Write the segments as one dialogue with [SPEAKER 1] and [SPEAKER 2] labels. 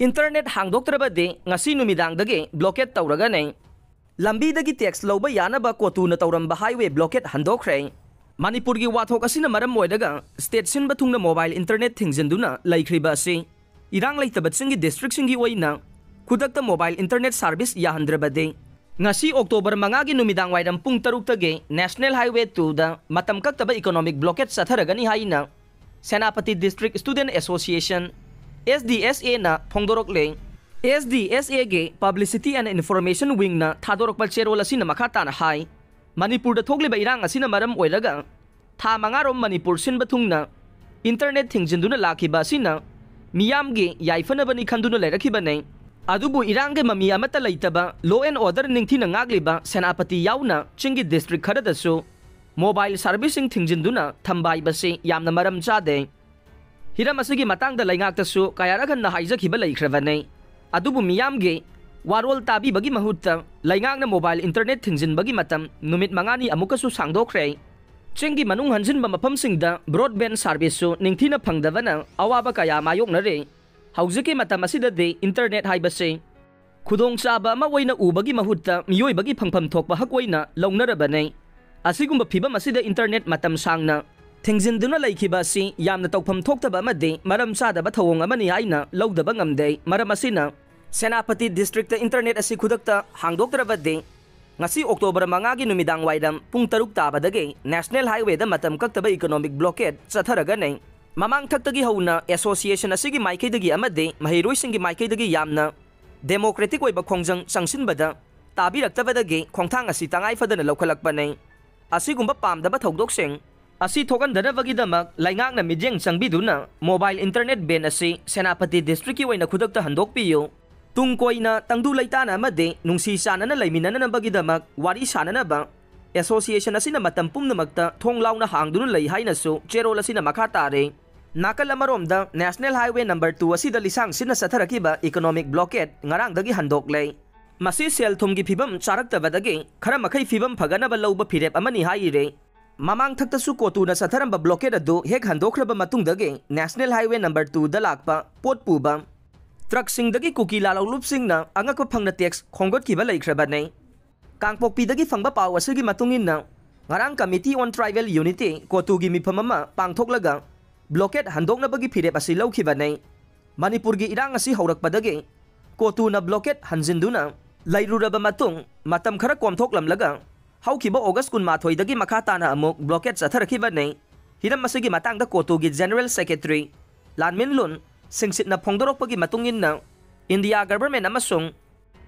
[SPEAKER 1] Internet hangdoktrabadi ngasi numidangdagi blockade tawragane. Lambidagi text lawba yanaba kotuna tawramba highway blockade handokre. Manipurgi wathok asina maram moidaga state sin batungna mobile internet thingzenduna laikriba asi. Irang laitabat singi district singi oina kudakta mobile internet service yahandrabade. Ngasi October mangagi numidang waidam pung taruktage National Highway 2 da matam kaktaba economic blockade satharagani haina. Senapati District Student Association SDSA na phongdorokle. SDSA ge Publicity and Information Wing na thadorokpal cherol asina makata na hai. Manipur da thogliba irang asina maram oiraga tha mangarom Manipur sin bathungna internet thingjinduna lakiba asina miyam ge yaifana bani khanduna lerakhiba nei. Adubu irang ge mami amata leitaba law and order ningthina ngagliba Senapati yauna chingi district kharadasu mobile servicing thingjinduna thambai basi yamna maram chade. Hiram asigi matang da laingaktasu kayaragan na haijakhiba laikhrabane. Adubu miyamge warol tabi bagi mahutta laingak na mobile internet thingjin bagi matam numit mangani amukasu sangdokre. Chengi manung hanjinba mapamsingda broadband service su ningthina phangdabana awaba kaya mayoknare. Haujiki matam asidade internet haibase khudongchaba ama oina ubagi mahutta miyoi bagi phangpham thokpa hakoina launarabane. Asigumba phibam asida internet matam sangna Thingzinduna laikhiba si yamna tawpham thoktaba amade maram chadaba thawong amani haina lawdaba ngamde maram asina Senapati District internet asi khudakta hangdoktrabade ngasi October mangagi numidang waidam pung taruk tabadage National Highway da matam kaktaba economic blockade chatharaga nei mamang thaktagi hauna association asigi maikaidagi amade mahiroi singi maikaidagi yamna democratic oiba khongjang sangsinbada tabiraktabadage khongthang asi tangai fadana lokhalakpa nei asigumba pamdaba thogdokseng Asi thokan danabagi damak laingak na midyang changbiduna mobile internet ban asi Senapati District ki waina khudakta handokpiyo tungkoi na tangdu laitana amade nungsi sana na laiminana na bagi damak wari sana na ba association asi na matampum na magta thonglaw na hangduna lai haina su cherol asi na makatare nakalamarom da National Highway number 2 asi da lisang sina satharakiba economic blockade ngarang dagi handoklay masi sel thumgi phibam charaktabadagi khara makai phibam phaganaba lawba phirep amani haire Mamang thaktasu kotuna satharamba blockade adu hek handokhraba matungdage National Highway number 2 da lakpa pot puba truck singdagi kuki lalaulup singna angakpa phangna tax khonggot kiba laikhraba nei Kangpokpi dagi phangba paw asigi matunginna ngarang Committee on Tribal Unity kotugi miphamama pangthoklaga blockade handokna bagi phirep asi lawkhiba nei Manipurgi irang asi haurakpadage kotuna blockade hanjinduna lairuraba matung matam khara komthoklamlaga Haukiba August kun mathoidagi makata na amok blockade satharakhiba nei hiram masigi matangda kotugi General Secretary Lanmin Lun singsit na phongdorokpagi matungin na India government amasung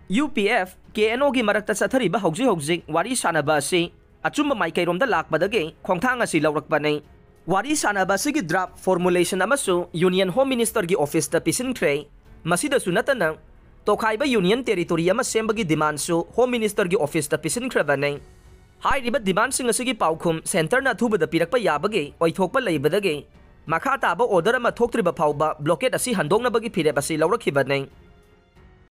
[SPEAKER 1] UPF KNO gi marakta sathariba hauji wari sanaba asi achumba maikairomda lakpadage khongthang asi lawrakpa nei wari sanaba sigi draft formulation amasu Union Home Minister gi office ta pisinkhre masida sunatana tokhaiba union territory ama sembagi demand su Home Minister gi office ta pisinkhra nei Hairiba demand sing asigi paukhum center na thubada pirakpa yabage oithokpa leibadage makha taba order ama thoktriba phauba blockade asi handongna bagi phirep asi lawrakhiba nei